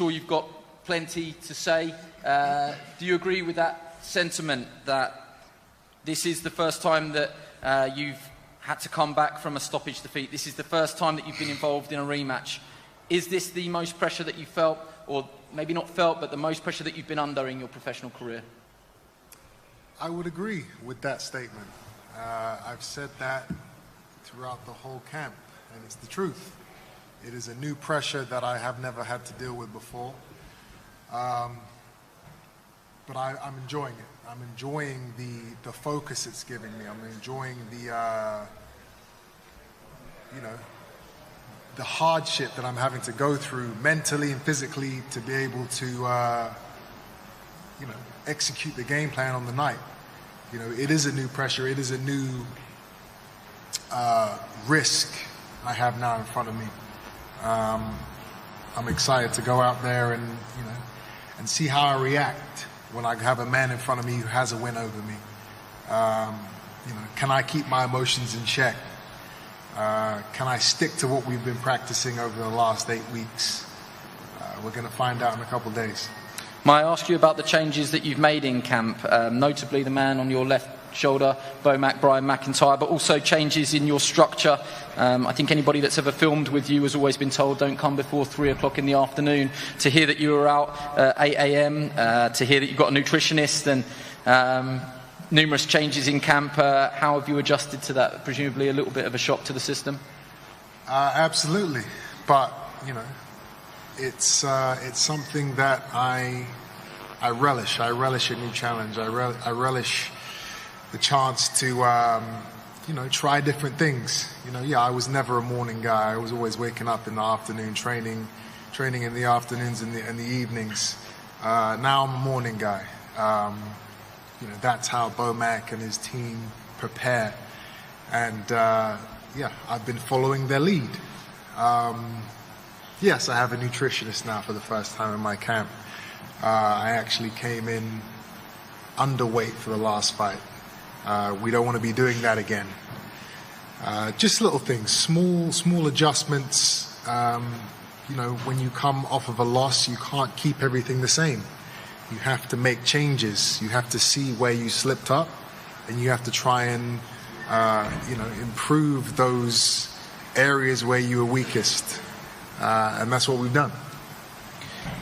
sure you've got plenty to say. Do you agree with that sentiment that this is the first time that you've had to come back from a stoppage defeat? This is the first time that you've been involved in a rematch. Is this the most pressure that you felt, or maybe not felt, but the most pressure that you've been under in your professional career? I would agree with that statement. I've said that throughout the whole camp, and it's the truth. It is a new pressure that I have never had to deal with before. But I'm enjoying it. I'm enjoying the focus it's giving me. I'm enjoying the hardship that I'm having to go through mentally and physically to be able to execute the game plan on the night. It is a new pressure. It is a new risk I have now in front of me. I'm excited to go out there and see how I react when I have a man in front of me who has a win over me. Can I keep my emotions in check? Can I stick to what we've been practicing over the last 8 weeks? We're going to find out in a couple of days. May I ask you about the changes that you've made in camp, notably the man on your left shoulder, Beaumac, Brian McIntyre, but also changes in your structure. I think anybody that's ever filmed with you has always been told don't come before 3 o'clock in the afternoon. To hear that you were out at 8 a.m., to hear that you've got a nutritionist and numerous changes in camp, how have you adjusted to that? Presumably a little bit of a shock to the system? Absolutely, but it's something that I relish. I relish a new challenge. I relish the chance to try different things. I was never a morning guy. I was always waking up in the afternoon, training in the afternoons and the evenings. Now I'm a morning guy. That's how Beaumac and his team prepare, and I've been following their lead. Yes, I have a nutritionist now for the first time in my camp. I actually came in underweight for the last fight. We don't want to be doing that again. Just little things, small adjustments. When you come off of a loss, you can't keep everything the same. You have to make changes. You have to see where you slipped up, and you have to try and improve those areas where you were weakest. And that's what we've done.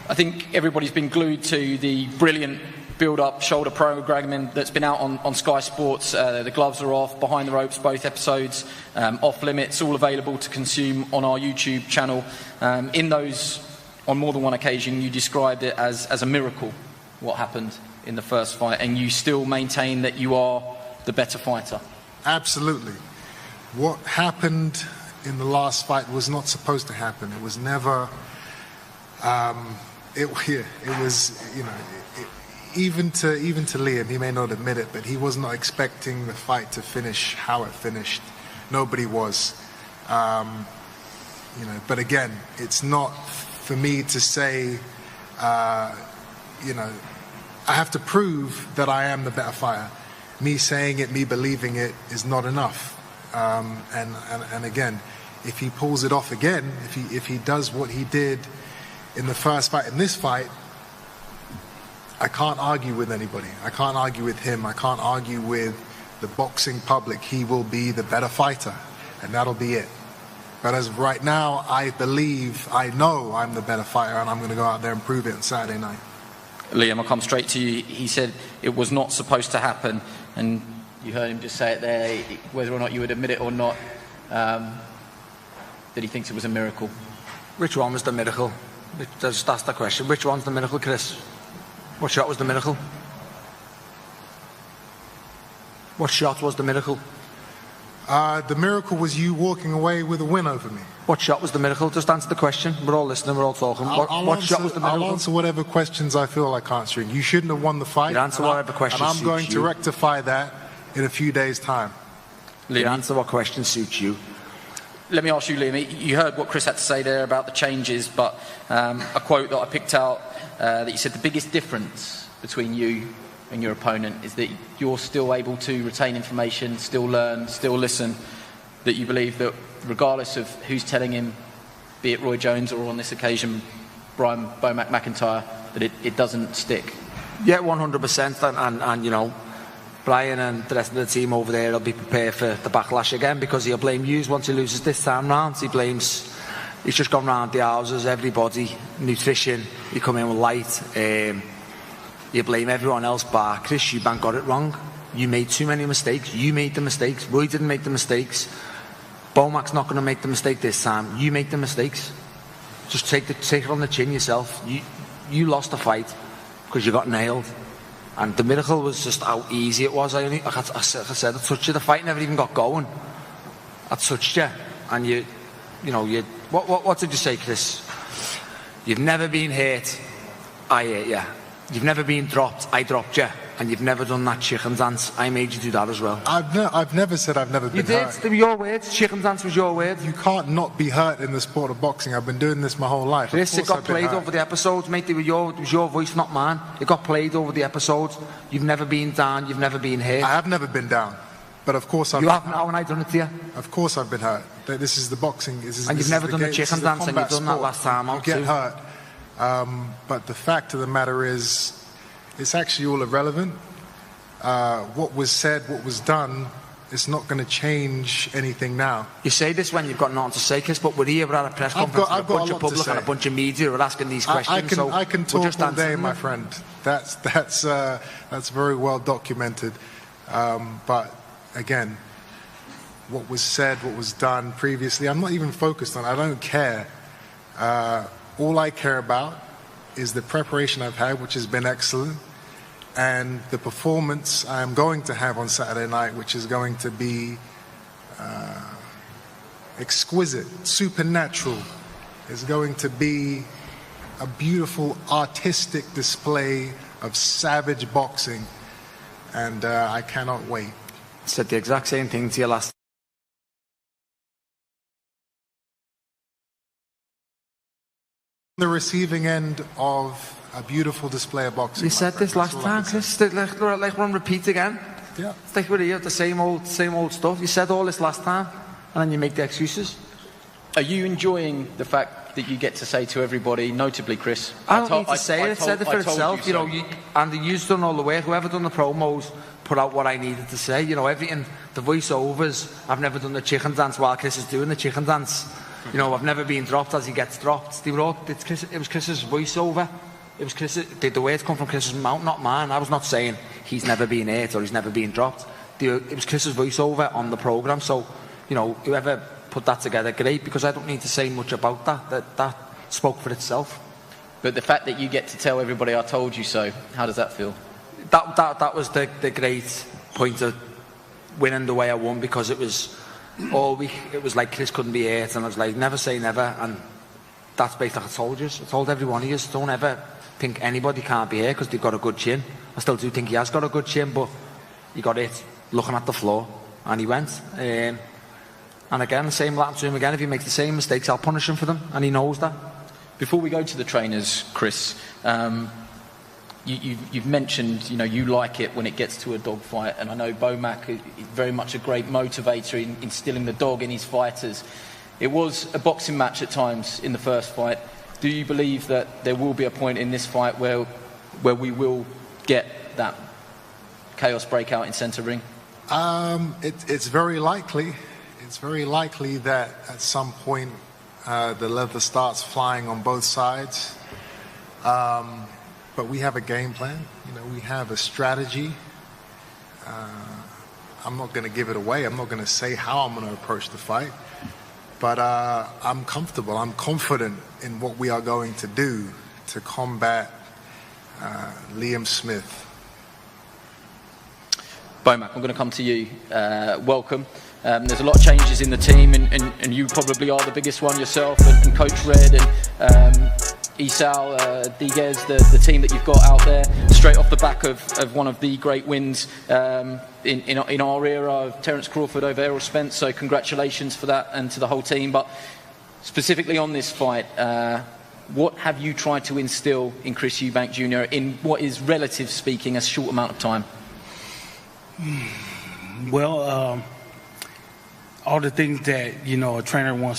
I think everybody's been glued to the brilliant build-up shoulder programming that's been out on Sky Sports. The gloves are off, behind the ropes, both episodes, off limits, all available to consume on our YouTube channel. In those, on more than one occasion, you described it as a miracle, what happened in the first fight, and you still maintain that you are the better fighter. Absolutely. What happened in the last fight was not supposed to happen. It was never. It was, even to Liam, he may not admit it, but he was not expecting the fight to finish how it finished. Nobody was. But again, it's not for me to say. I have to prove that I am the better fighter. Me saying it, me believing it, is not enough. And again, if he pulls it off again, if he does what he did in the first fight, in this fight, I can't argue with anybody. I can't argue with him. I can't argue with the boxing public. He will be the better fighter, and that'll be it. But as of right now, I know I'm the better fighter, and I'm going to go out there and prove it on Saturday night. Liam, I'll come straight to you. He said it was not supposed to happen, and you heard him just say it there, whether or not you would admit it or not, that he thinks it was a miracle. Which one was the miracle? Just ask the question. Which one's the miracle, Chris? What shot was the miracle? What shot was the miracle? The miracle was you walking away with a win over me. What shot was the miracle? Just answer the question. We're all listening, we're all talking. What shot was the miracle? I'll answer whatever questions I feel like answering. You shouldn't have won the fight. You answer whatever questions and I'm going to rectify that in a few days' time. You answer what question suits you. Let me ask you, Liam, you heard what Chris had to say there about the changes, but a quote that I picked out that you said the biggest difference between you and your opponent is that you're still able to retain information, still learn, still listen, that you believe that regardless of who's telling him, be it Roy Jones or on this occasion Brian Bomac McIntyre, that it doesn't stick? Yeah, 100%, and you know, Brian and the rest of the team over there will be prepared for the backlash again, because he'll blame you once he loses this time round. He's just gone round the houses, everybody, nutrition, you come in with light, you blame everyone else bar Chris Eubank got it wrong. You made too many mistakes, you made the mistakes, Roy didn't make the mistakes, Bomac's not going to make the mistake this time, you make the mistakes. Just take it on the chin yourself. You lost the fight because you got nailed. And the miracle was just how easy it was. I said, I touched you, the fight never even got going. I touched you, and what did you say, Chris? You've never been hurt, I hurt you. You've never been dropped, I dropped you. And you've never done that chicken dance, I made you do that as well. I've never said I've never been hurt. You did, they were your words, chicken dance was your word. You can't not be hurt in the sport of boxing. I've been doing this my whole life. Chris, it got played over the episodes, mate. It was your voice, not mine. It got played over the episodes. You've never been down, you've never been hurt. I have never been down. But of course I've... You have now, and I've done it to you. Of course I've been hurt. This is the boxing. And you've never done the chicken dance, and you've done that last time out too. You get hurt. But the fact of the matter is, it's actually all irrelevant. What was said, what was done, it's not going to change anything now. You say this when you've got nothing to say, Chris, but we're here, we're at a press conference, I've got a bunch of public and a bunch of media who are asking these questions. I can talk all day, my friend. That's very well documented. But again, what was said, what was done previously, I'm not even focused on. I don't care. All I care about is the preparation I've had, which has been excellent, and the performance I am going to have on Saturday night, which is going to be exquisite, supernatural. It's going to be a beautiful artistic display of savage boxing, and I cannot wait. I said the exact same thing to you last. The receiving end of a beautiful display of boxing. You said this last time, Chris. Like we're on repeat again. Yeah. It's like we're here, the same old stuff. You said all this last time, and then you make the excuses. Are you enjoying the fact that you get to say to everybody, notably Chris? I don't need to say it. It said it for itself. You know, Andy, you've done all the work. Whoever done the promos put out what I needed to say. You know, everything. The voiceovers. I've never done the chicken dance while Chris is doing the chicken dance. You know, I've never been dropped as he gets dropped. It was Chris's voiceover. It was Chris. The words come from Chris's mouth, not mine. I was not saying he's never been hurt or he's never been dropped. It was Chris's voiceover on the programme. So, you know, whoever put that together, great, because I don't need to say much about that. That spoke for itself. But the fact that you get to tell everybody I told you so, how does that feel? That was the great point of winning the way I won, because it was all week. It was like Chris couldn't be hurt, and I was like, never say never, and that's basically what I told you. I told every one of you, don't ever think anybody can't be hurt because they've got a good chin. I still do think he has got a good chin, but he got it looking at the floor, and he went. And again, the same will happen to him again. If he makes the same mistakes, I'll punish him for them, and he knows that. Before we go to the trainers, Chris, you've mentioned, you know, you like it when it gets to a dog fight, and I know Bomac is very much a great motivator in instilling the dog in his fighters. It was a boxing match at times in the first fight. Do you believe that there will be a point in this fight where we will get that chaos breakout in centre ring? It's very likely. It's very likely that at some point the leather starts flying on both sides. But we have a game plan. You know, we have a strategy. I'm not going to give it away. I'm not going to say how I'm going to approach the fight. But I'm comfortable. I'm confident in what we are going to do to combat Liam Smith. Bomac, I'm going to come to you. Welcome. There's a lot of changes in the team, and you probably are the biggest one yourself, and Coach Red and Isao, Diguez, the team that you've got out there, straight off the back of one of the great wins in our era of Terence Crawford over Errol Spence. So congratulations for that, and to the whole team. But specifically on this fight, what have you tried to instill in Chris Eubank Jr. in what is, relative speaking, a short amount of time? Well, all the things that, you know, a trainer wants